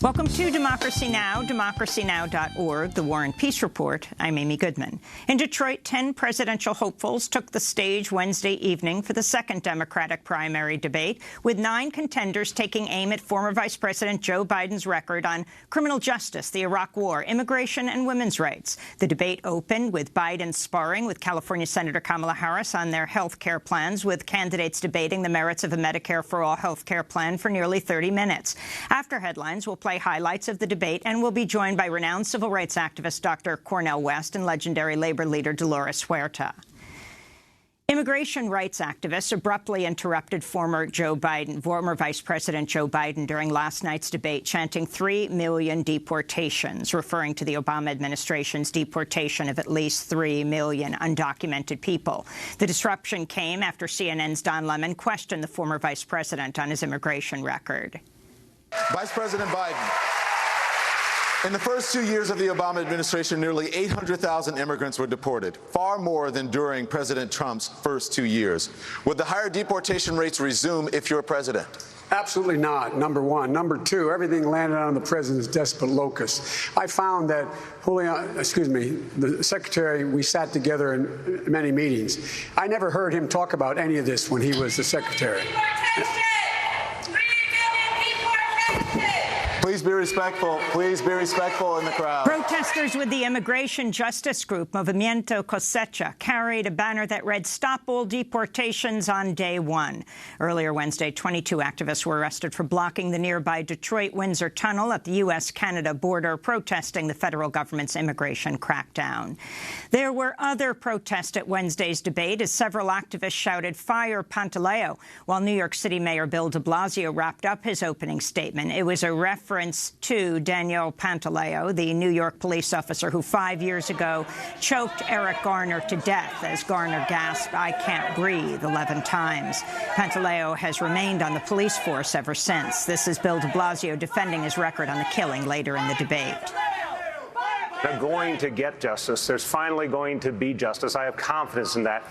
Welcome to Democracy Now!, democracynow.org, the War and Peace Report. I'm Amy Goodman. In Detroit, 10 presidential hopefuls took the stage Wednesday evening for the second Democratic primary debate, with 9 contenders taking aim at former Vice President Joe Biden's record on criminal justice, the Iraq War, immigration, and women's rights. The debate opened with Biden sparring with California Senator Kamala Harris on their health care plans, with candidates debating the merits of a Medicare for All health care plan for nearly 30 minutes. After headlines, we'll play highlights of the debate, and we'll be joined by renowned civil rights activist Dr. Cornel West and legendary labor leader Dolores Huerta. Immigration rights activists abruptly interrupted former Vice President Joe Biden during last night's debate, chanting 3 million deportations, referring to the Obama administration's deportation of at least 3 million undocumented people. The disruption came after CNN's Don Lemon questioned the former vice president on his immigration record. Vice President Biden, in the first 2 years of the Obama administration, nearly 800,000 immigrants were deported, far more than during President Trump's first 2 years. Would the higher deportation rates resume if you're president? Absolutely not, number one. Number two, everything landed on the president's desk but locusts. I found that the secretary, we sat together in many meetings. I never heard him talk about any of this when he was the secretary. Please be respectful. Please be respectful in the crowd. Protesters with the immigration justice group Movimiento Cosecha carried a banner that read, "Stop all deportations on day one." Earlier Wednesday, 22 activists were arrested for blocking the nearby Detroit-Windsor tunnel at the U.S.-Canada border, protesting the federal government's immigration crackdown. There were other protests at Wednesday's debate as several activists shouted, "Fire Pantaleo," while New York City Mayor Bill de Blasio wrapped up his opening statement. It was a reference to Daniel Pantaleo, the New York police officer who 5 years ago choked Eric Garner to death as Garner gasped, "I can't breathe," 11 times. Pantaleo has remained on the police force ever since. This is Bill de Blasio defending his record on the killing later in the debate. They're going to get justice. There's finally going to be justice. I have confidence in that.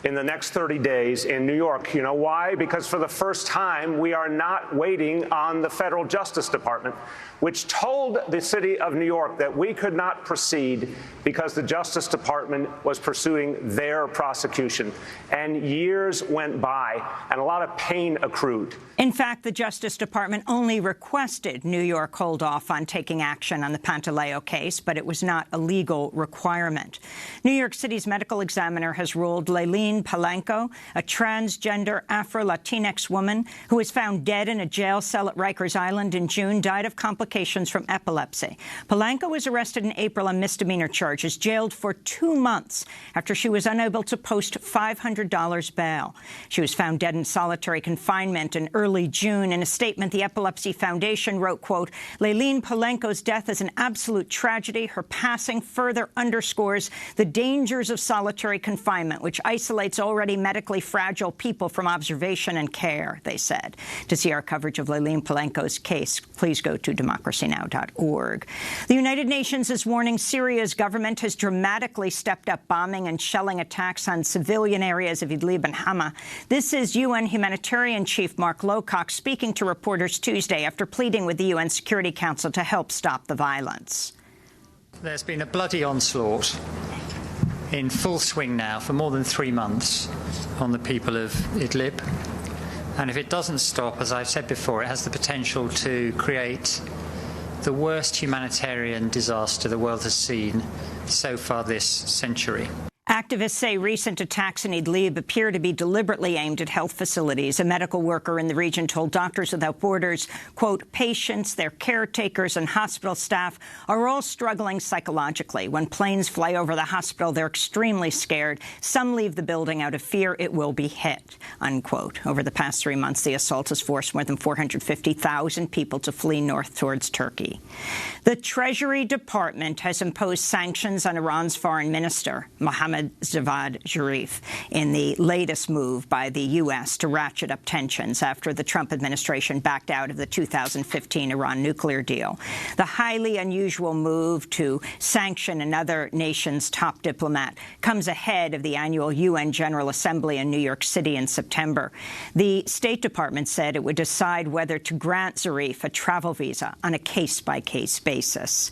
In the next 30 days in New York. You know why? Because for the first time, we are not waiting on the federal Justice Department, which told the city of New York that we could not proceed because the Justice Department was pursuing their prosecution. And years went by, and a lot of pain accrued. In fact, the Justice Department only requested New York hold off on taking action on the Pantaleo case, but it was not a legal requirement. New York City's medical examiner has ruled Lillian Polanco, a transgender Afro-Latinx woman who was found dead in a jail cell at Rikers Island in June, died of complications from epilepsy. Polanco was arrested in April on misdemeanor charges, jailed for 2 months after she was unable to post $500 bail. She was found dead in solitary confinement in early June. In a statement, the Epilepsy Foundation wrote, quote, "Lillian Polanco's death is an absolute tragedy. Her passing further underscores the dangers of solitary confinement, which isolates already medically fragile people from observation and care," they said. To see our coverage of Lillian Polanco's case, please go to democracynow.org. The United Nations is warning Syria's government has dramatically stepped up bombing and shelling attacks on civilian areas of Idlib and Hama. This is UN humanitarian chief Mark Lowcock speaking to reporters Tuesday after pleading with the UN Security Council to help stop the violence. There's been a bloody onslaught in full swing now for more than 3 months on the people of Idlib. And if it doesn't stop, as I've said before, it has the potential to create the worst humanitarian disaster the world has seen so far this century. Activists say recent attacks in Idlib appear to be deliberately aimed at health facilities. A medical worker in the region told Doctors Without Borders, quote, "Patients, their caretakers and hospital staff are all struggling psychologically. When planes fly over the hospital, they're extremely scared. Some leave the building out of fear it will be hit," unquote. Over the past 3 months, the assault has forced more than 450,000 people to flee north towards Turkey. The Treasury Department has imposed sanctions on Iran's foreign minister, Mohammad Javad Zarif in the latest move by the U.S. to ratchet up tensions after the Trump administration backed out of the 2015 Iran nuclear deal. The highly unusual move to sanction another nation's top diplomat comes ahead of the annual UN General Assembly in New York City in September. The State Department said it would decide whether to grant Zarif a travel visa on a case-by-case basis.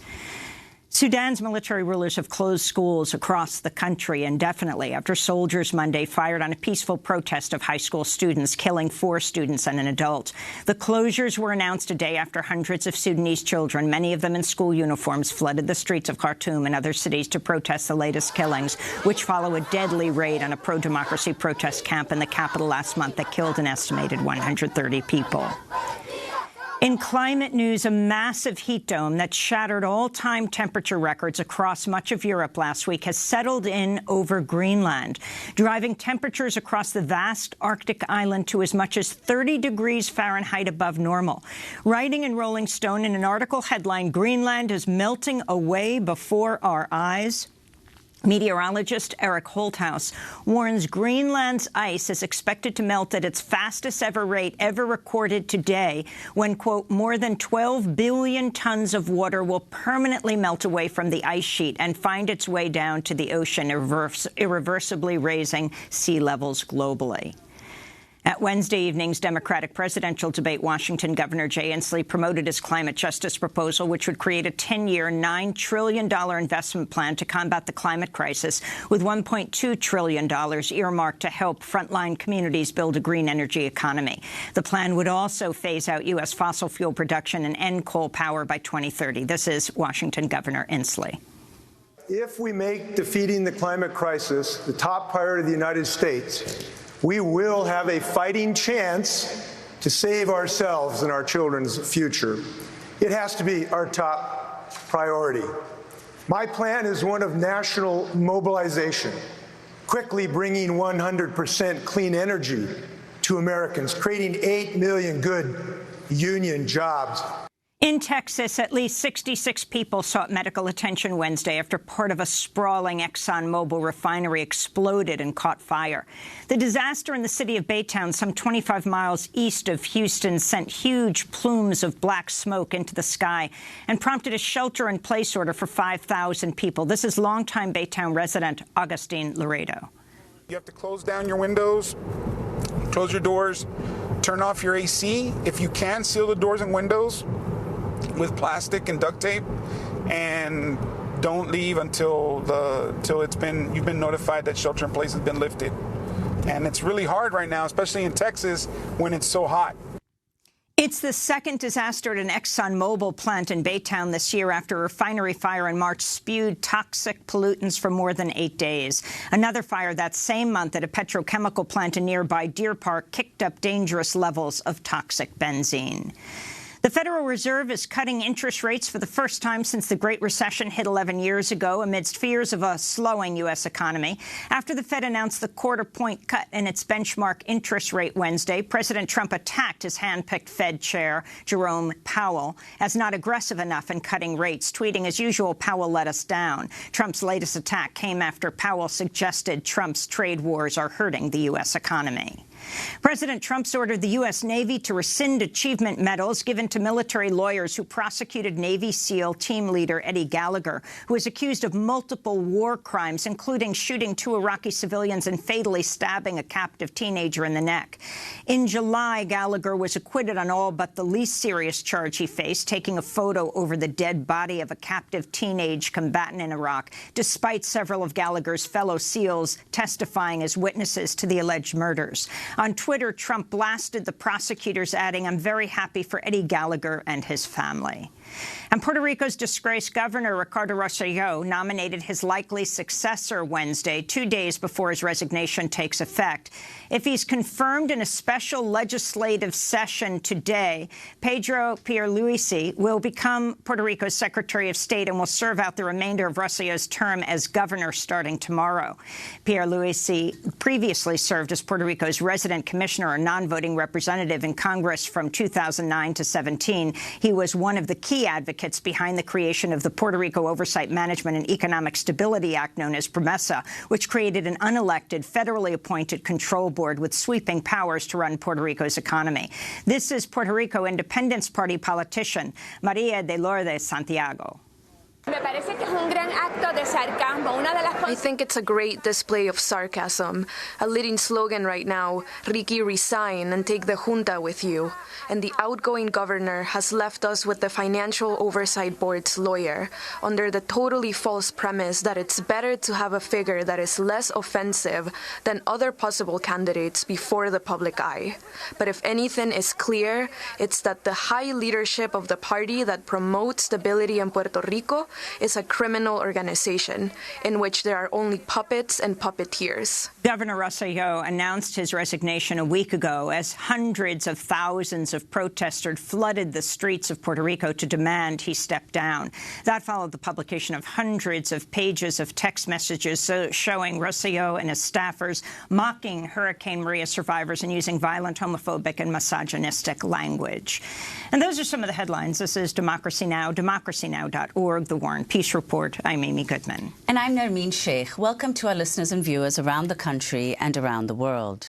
Sudan's military rulers have closed schools across the country indefinitely after soldiers Monday fired on a peaceful protest of high school students, killing 4 students and an adult. The closures were announced a day after hundreds of Sudanese children, many of them in school uniforms, flooded the streets of Khartoum and other cities to protest the latest killings, which follow a deadly raid on a pro-democracy protest camp in the capital last month that killed an estimated 130 people. In climate news, a massive heat dome that shattered all-time temperature records across much of Europe last week has settled in over Greenland, driving temperatures across the vast Arctic island to as much as 30 degrees Fahrenheit above normal. Writing in Rolling Stone in an article headlined, "Greenland is melting away before our eyes," meteorologist Eric Holthaus warns Greenland's ice is expected to melt at its fastest ever rate ever recorded today when, quote, more than 12 billion tons of water will permanently melt away from the ice sheet and find its way down to the ocean, irreversibly raising sea levels globally. At Wednesday evening's Democratic presidential debate, Washington Governor Jay Inslee promoted his climate justice proposal, which would create a 10-year, $9 trillion investment plan to combat the climate crisis, with $1.2 trillion earmarked to help frontline communities build a green energy economy. The plan would also phase out U.S. fossil fuel production and end coal power by 2030. This is Washington Governor Inslee. If we make defeating the climate crisis the top priority of the United States, we will have a fighting chance to save ourselves and our children's future. It has to be our top priority. My plan is one of national mobilization, quickly bringing 100% clean energy to Americans, creating 8 million good union jobs. In Texas, at least 66 people sought medical attention Wednesday after part of a sprawling ExxonMobil refinery exploded and caught fire. The disaster in the city of Baytown, some 25 miles east of Houston, sent huge plumes of black smoke into the sky and prompted a shelter-in-place order for 5,000 people. This is longtime Baytown resident Augustine Laredo. You have to close down your windows, close your doors, turn off your AC. If you can, seal the doors and windows with plastic and duct tape, and don't leave until you've been notified that shelter in place has been lifted. And it's really hard right now, especially in Texas when it's so hot. It's the second disaster at an ExxonMobil plant in Baytown this year after a refinery fire in March spewed toxic pollutants for more than 8 days. Another fire that same month at a petrochemical plant in nearby Deer Park kicked up dangerous levels of toxic benzene. The Federal Reserve is cutting interest rates for the first time since the Great Recession hit 11 years ago amidst fears of a slowing U.S. economy. After the Fed announced the quarter-point cut in its benchmark interest rate Wednesday, President Trump attacked his hand-picked Fed chair, Jerome Powell, as not aggressive enough in cutting rates, tweeting, "As usual, Powell let us down." Trump's latest attack came after Powell suggested Trump's trade wars are hurting the U.S. economy. President Trump's ordered the U.S. Navy to rescind achievement medals given to military lawyers who prosecuted Navy SEAL team leader Eddie Gallagher, who is accused of multiple war crimes, including shooting 2 Iraqi civilians and fatally stabbing a captive teenager in the neck. In July, Gallagher was acquitted on all but the least serious charge he faced, taking a photo over the dead body of a captive teenage combatant in Iraq, despite several of Gallagher's fellow SEALs testifying as witnesses to the alleged murders. On Twitter, Trump blasted the prosecutors, adding, "I'm very happy for Eddie Gallagher and his family." And Puerto Rico's disgraced governor, Ricardo Rosselló, nominated his likely successor Wednesday, 2 days before his resignation takes effect. If he's confirmed in a special legislative session today, Pedro Pierluisi will become Puerto Rico's Secretary of State and will serve out the remainder of Rosselló's term as governor starting tomorrow. Pierluisi previously served as Puerto Rico's resident commissioner or non-voting representative in Congress from 2009 to 17. He was one of the key key advocates behind the creation of the Puerto Rico Oversight, Management and Economic Stability Act, known as PROMESA, which created an unelected, federally appointed control board with sweeping powers to run Puerto Rico's economy. This is Puerto Rico Independence Party politician Maria de Lourdes Santiago. I think it's a great display of sarcasm. A leading slogan right now, Ricky, resign and take the junta with you. And the outgoing governor has left us with the Financial Oversight Board's lawyer, under the totally false premise that it's better to have a figure that is less offensive than other possible candidates before the public eye. But if anything is clear, it's that the high leadership of the party that promotes stability in Puerto Rico is a criminal organization in which there are only puppets and puppeteers. Governor Rosselló announced his resignation a week ago as hundreds of thousands of protesters flooded the streets of Puerto Rico to demand he step down. That followed the publication of hundreds of pages of text messages showing Rosselló and his staffers mocking Hurricane Maria survivors and using violent, homophobic and misogynistic language. And those are some of the headlines. This is Democracy Now!, democracynow.org, The War and Peace Report. I'm Amy Goodman. And I'm Nermeen Sheikh. Welcome to our listeners and viewers around the country and around the world.